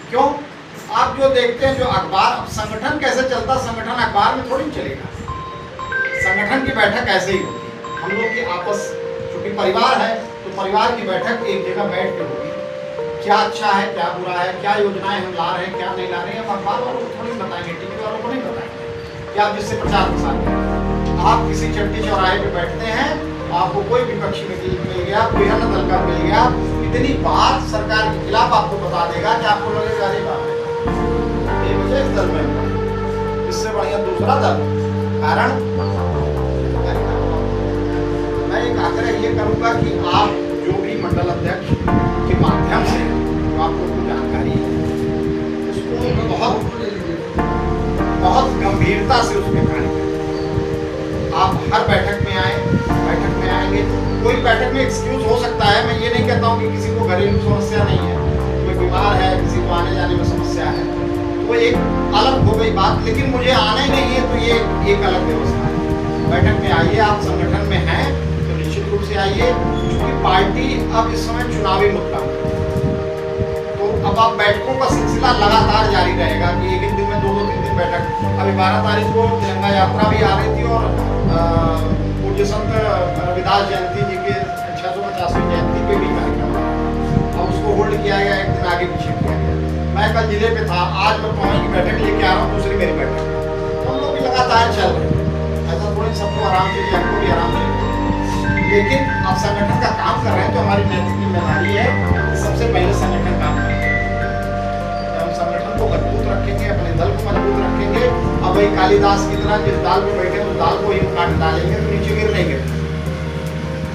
क्यों? आप जो देखते हैं जो अखबार, अब संगठन कैसे चलता, संगठन अखबार में थोड़ी चलेगा। संगठन की बैठक ऐसे ही होती है, हम लोग की आपस, चूंकि परिवार है तो परिवार की बैठक एक जगह बैठ के होगी। क्या अच्छा है, क्या बुरा है, क्या योजनाएं हम ला रहे हैं, क्या नहीं ला रहे हैं, हम अखबार वालों को थोड़ी बताएंगे, टीवी वालों को नहीं बताएंगे कि आप जिससे प्रचार प्रसार करें। आप किसी चट्टी चौराहे पे बैठते हैं, आपको कोई विपक्षी मिल गया, कोई अन्य दल का मिल गया, इतनी बात सरकार के खिलाफ आपको बता देगा कि आपको लगेगा अरे बाप रे, ये मुझे इस दल में, इससे बढ़िया दूसरा दल। कारण मैं एक आग्रह ये करूंगा कि आप जो भी मंडल अध्यक्ष के माध्यम से जो आपको कुछ जानकारी है उसको बहुत गंभीरता से उसमें कार्य करें। आप हर बैठक में आए, बैठक में आएंगे, कोई बैठक में एक्सक्यूज हो सकता है, मैं ये नहीं कहता हूँ कि किसी को घरेलू समस्या नहीं है, कोई बीमार है, किसी को आने जाने में समस्या है, तो एक अलग हो गई बात, लेकिन मुझे आना ही नहीं है तो ये एक अलग व्यवस्था है। बैठक में आइए, आप संगठन में हैं तो निश्चित रूप से आइए, क्योंकि पार्टी अब इस समय चुनावी मुद्दा, तो अब आप बैठकों का सिलसिला लगातार जारी रहेगा कि एक दिन में 2-3 दिन बैठक। अभी 12 तारीख को तिरंगा यात्रा भी आ रही थी और पूज्य संत रविदास जयंती जी के 650वीं जयंती पे भी कार्यक्रम और उसको होल्ड किया गया, एक दिन आगे पीछे किया गया। मैं कल जिले पे था, आज मैं पहुंच की बैठक लेके आ रहा हूँ, दूसरी मेरी बैठक, तो हम लोग भी लगातार चल रहे हैं। ऐसा थोड़ी सबको आराम चाहिए, हमको भी आराम चाहिए, लेकिन अब संगठन का काम कर रहे हैं तो हमारी नैतिक जिम्मेदारी है कि सबसे पहले संगठन काम करें। हम संगठन को मजबूत रखेंगे, अपने दल को मजबूत रखेंगे। अब वही कालिदास की तरह जिस दाल पे बैठे उस दाल को ही काट डालेंगे तो नीचे गिर नहीं गिर।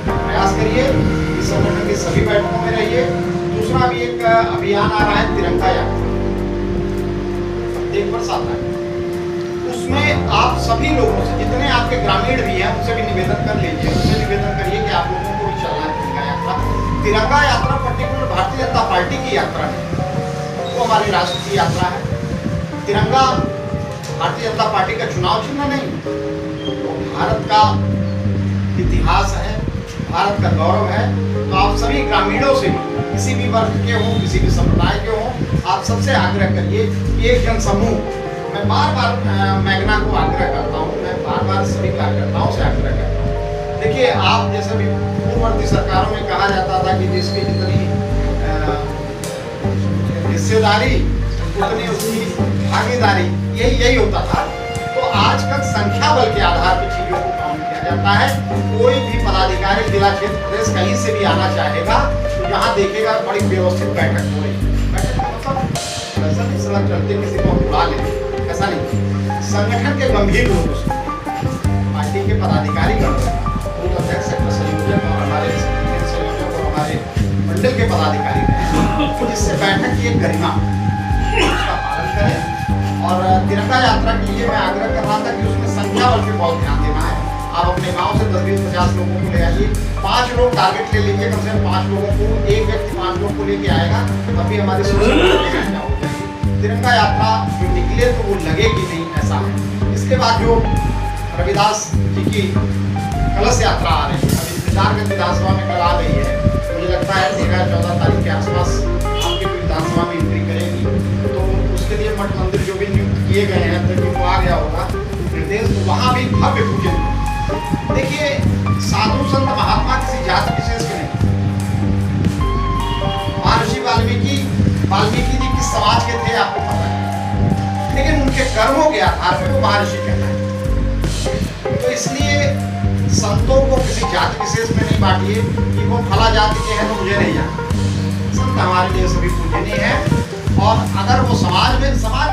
प्रयास करिए कि संगठन की सभी बैठकों में रहिए। दूसरा भी एक अभियान आ रहा है तिरंगा यात्रा, प्रत्येक वर्ष आता है, उसमें आप सभी लोगों से, जितने आपके ग्रामीण भी हैं उनसे भी निवेदन कर लीजिए, उनसे निवेदन करिए कि आप लोगों को भी चलना है तिरंगा यात्रा। तिरंगा यात्रा पर्टिकुलर भारतीय जनता पार्टी की यात्रा है, वो हमारी राष्ट्र की यात्रा है। तिरंगा भारतीय जनता पार्टी का चुनाव चिन्ह नहीं, वो भारत का इतिहास है, भारत का गौरव है। तो आप सभी ग्रामीणों से भी, किसी भी वर्ग के हों, किसी भी संप्रदाय के हों, आप सबसे आग्रह करिए कि एक जन समूह, मैं बार बार मैग्ना को आग्रह करता हूँ, मैं बार बार सभी कार्यकर्ताओं से आग्रह करता हूँ। देखिए, आप जैसे भी पूर्ववर्ती सरकारों में कहा जाता था कि जिसकी जितनी हिस्सेदारी उतनी उसकी भागीदारी, यही होता था। तो आजकल संख्या बल के आधार पर चीजों को काउंट किया जाता है। कोई भी पदाधिकारी जिला क्षेत्र प्रदेश कहीं से भी आना चाहेगा तो यहाँ देखेगा बड़ी व्यवस्थित बैठक हो रही है। बैठक का मतलब ऐसा नहीं सड़क चलते किसी को बुला ले, ऐसा नहीं। संगठन के गंभीर लोग उसमें, पार्टी के पदाधिकारी बूथ अध्यक्ष, सेक्टर संयोजक और हमारे संयोजक और हमारे मंडल के पदाधिकारी रहे, तो जिससे बैठक की एक गरिमा उसका पालन करें। और तिरंगा यात्रा के लिए मैं आग्रह कर रहा था कि उसमें संख्या बल पे बहुत ध्यान देना है। आप अपने गांव से 10, 20, 50 लोगों को ले आइए, 5 लोग टारगेट ले लीजिए, कम से कम 5 लोगों को, एक व्यक्ति 5 लोगों को लेके आएगा, तभी हमारी सोशल मीडिया हो जाएगी। तिरंगा यात्रा जो निकले तो वो लगेगी नहीं, ऐसा है। इसके बाद जो रविदास जी की कलश यात्रा आ रही है, अभी इंतजारगंज विधानसभा में कल आ गई है, मुझे लगता है 13-14 तारीख के आसपास आपकी विधानसभा में एंट्री करेगी। तो उसके लिए मठ मंदिर जो भी नियुक्त किए गए हैं, तो वो आ गया होगा निर्देश, तो वहाँ भी भव्य पूजन। देखिए, साधु संत महात्मा किसी जाति विशेष के नहीं। महर्षि वाल्मीकि जी किस समाज के थे आपको पता है, लेकिन उनके कर्मों के आधार पर वो महर्षि कहलाए। तो इसलिए संतों को किसी जाति विशेष में नहीं बांटिए कि वो फला जाति के हैं तो मुझे नहीं जाना। संत हमारे लिए सभी पूजनीय है, और अगर वो समाज में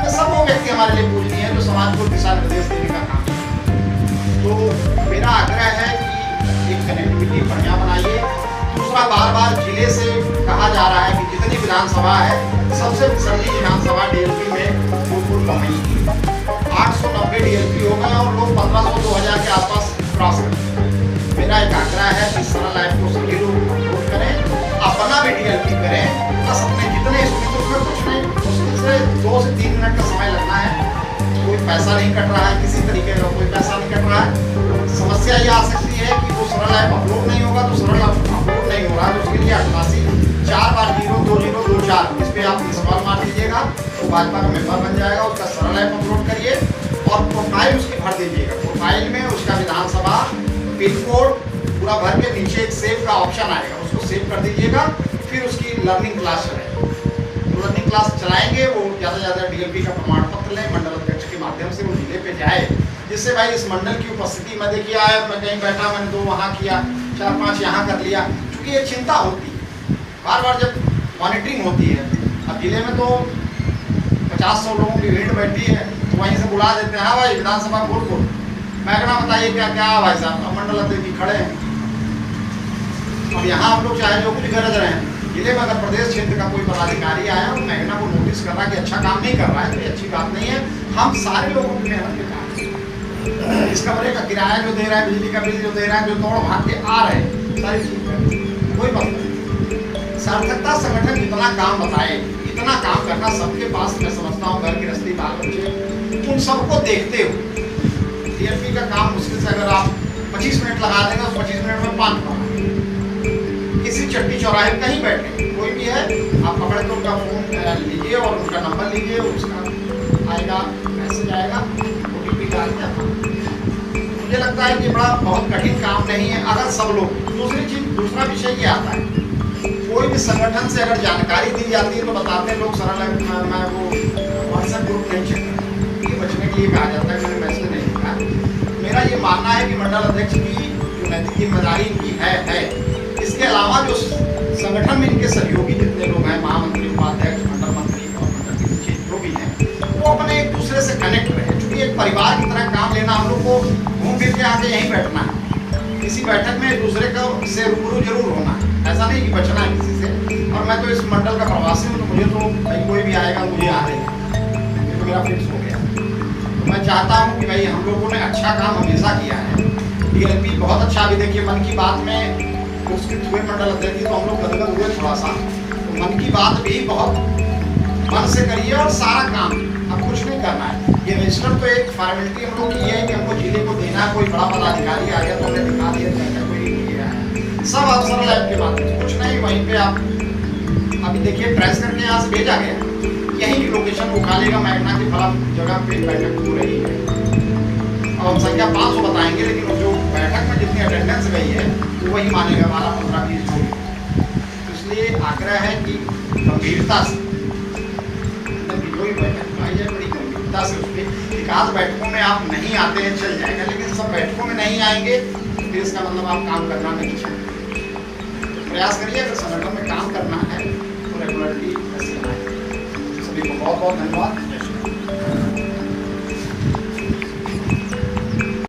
सब वो व्यक्ति हमारे लिए पूजनीय है जो समाज को दिशा निर्देश देने का काम करते हैं। तो मेरा आग्रह है कि एक कनेक्टिविटी बढ़िया बनाइए। दूसरा, बार बार जिले से कहा जा रहा है कि जितनी विधानसभा है, सबसे पिछड़ी विधानसभा डीएलपी में भूतपूर्व पहुंची, 890 डीएलपी हो गए और लोग 1500-2000 के आसपास क्रॉस करते हैं। मेरा एक आग्रह है कि सरल ऐप को सभी लोग वोट करें, अपना भी डीएलपी करें, बस अपने जितने उसमें कुछ नहीं, मुश्किल से 2 से 3 मिनट का समय लगना है। कोई पैसा नहीं कट रहा है, किसी तरीके का कोई पैसा नहीं कट रहा है। समस्या ये आ सकती है कि वो सरल ऐप अपलोड नहीं होगा, तो सरल अपलोड नहीं हो रहा है, तो उसके लिए 88 4 बार 02024 इस पे आप सवाल मार दीजिएगा, जाएगा तो भाजपा का मेंबर बन जाएगा। उसका सरल ऐप अपलोड करिए और प्रोफाइल उसकी भर दीजिएगा। प्रोफाइल में उसका विधानसभा पिन कोड पूरा भर के नीचे एक सेव का ऑप्शन आएगा, उसको सेव कर दीजिएगा। फिर उसकी लर्निंग क्लास चलाएगी। लर्निंग क्लास चलाएंगे वो ज़्यादा से ज़्यादा DLP का प्रमाण पत्र लें, मंडल अध्यक्ष के माध्यम से वो जिले पे जाए, जिससे भाई इस मंडल की उपस्थिति में देखिए आया, मैं कहीं बैठा, मैंने 2 वहाँ किया, 4-5 यहाँ कर लिया, क्योंकि ये चिंता होती है बार बार जब मॉनिटरिंग होती है। अब जिले में तो 50-100 लोगों की भीड़ बैठी है, तो वहीं से बुला देते हैं, हाँ भाई विधानसभा बोर्ड को महकना बताइए क्या क्या भाई साहब, अब मंडल अध्यक्ष जी खड़े हैं। अब यहाँ हम लोग चाहे जो कुछ गरज रहे हैं, जिले में अगर प्रदेश क्षेत्र का कोई पदाधिकारी आया और महकना को नोटिस कर रहा है कि अच्छा काम नहीं कर रहा है, तो ये अच्छी बात नहीं है। हम सारे लोगों की मेहनत के काम, इस कमरे का किराया जो दे रहा है, बिजली का बिल जो दे रहा है, जो तोड़ भाग के आ रहे हैं, सारी चीज कोई बात नहीं। सार्थकता संगठन जितना काम बताए, इतना काम करना सबके पास, मैं समझता हूँ घर गृहस्थी बाल बच्चे उन सबको देखते हुए DLP का काम मुश्किल से अगर आप 25 मिनट लगा देंगे तो 25 मिनट में 5 काम। किसी चट्टी चौराहे पर कहीं बैठे कोई भी है, आप पकड़ के उनका फोन लीजिए और उनका नंबर लीजिए, उसका आएगा मैसेज आएगा, OTP डाल के। मुझे लगता है कि बड़ा बहुत कठिन काम नहीं है अगर सब लोग। दूसरा विषय ये आता है, कोई भी संगठन से अगर जानकारी दी जाती है तो बताते हैं लोग सरल है, मैं वो व्हाट्सएप ग्रुप नहीं चेक करता, ये बचने के लिए कहा जाता है, मैंने मैसेज नहीं लिखा। मेरा ये मानना है कि मंडल अध्यक्ष की जो नैतिक जिम्मेदारी इनकी है। इसके अलावा जो संगठन में इनके सहयोगी जितने लोग हैं, महामंत्री, उपाध्यक्ष, मंडल मंत्री और मंडल के नीचे जो भी हैं, वो अपने एक दूसरे से कनेक्ट रहे। क्योंकि एक परिवार की तरह काम लेना, हम लोग को घूम फिर के आके यहीं बैठना है, किसी बैठक में एक दूसरे का से रूबरू जरूर होना है, ऐसा नहीं कि बचना है किसी से। और मैं तो इस मंडल का प्रवासी हूँ, तो मुझे तो भाई कोई भी आएगा मुझे आ रहेगा, ये तो मेरा फिक्स हो गया। तो मैं चाहता हूँ कि भाई हम लोगों ने अच्छा काम हमेशा किया है। DLP बहुत अच्छा, अभी देखिए मन की बात में पुरस्कृत हुए मंडल अध्यक्ष, तो हम लोग गदगद हुए थोड़ा सा। तो मन की बात भी बहुत मन से करिए और सारा काम, अब कुछ नहीं करना है। ये रजिस्टर तो एक फॉर्मेलिटी हम लोग की है कि हमको जिले को देना है। कोई बड़ा पदाधिकारी आ गया तो हमने दिखा दिया, कोई नहीं आया, सब अफसर लैब के माध्यम से, कुछ नहीं। वहीं पे आप अभी देखिए ट्रेस करके यहाँ से भेजा गया, यहीं की लोकेशन उठा लेगा, महकना की फला जगह पे बैठक हो रही है। अब हम संख्या 500 बताएंगे, लेकिन जो बैठक में जितनी अटेंडेंस गई है तो वही मानेगा 12-15-20 लोग। तो इसलिए आग्रह है कि गंभीरता से कोई बैठक आई जाए, बड़ी गंभीरता से उस पर। एकाध बैठकों में आप नहीं आते हैं चल जाएगा, लेकिन सब बैठकों में नहीं आएंगे तो फिर इसका मतलब आप काम करना नहीं चाहते। तो प्रयास करिए, अगर संगठन में काम करना है तो रेगुलरली ऐसे आए। सभी को बहुत बहुत धन्यवाद।